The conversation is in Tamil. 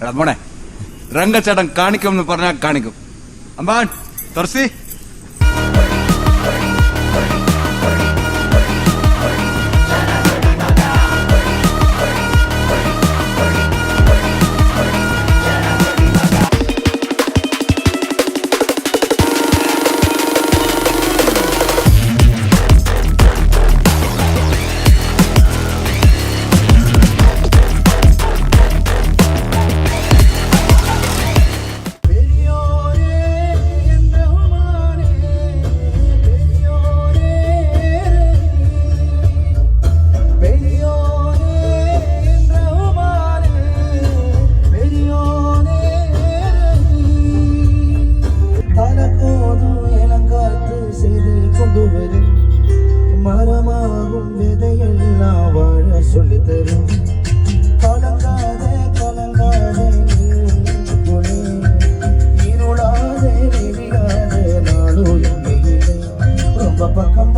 എടാ മോനെ, രംഗച്ചേട്ടൻ കാണിക്കും എന്ന് പറഞ്ഞാൽ കാണിക്കും. അമ്പാൻ തുറസി. மரமாகும் விதையெல்லாம் வாழ சொல்லித்தரும். கலங்காதே கலங்காதே இருளாதே நெறியாதே நாளும் இல்லை ரொம்ப பக்கம்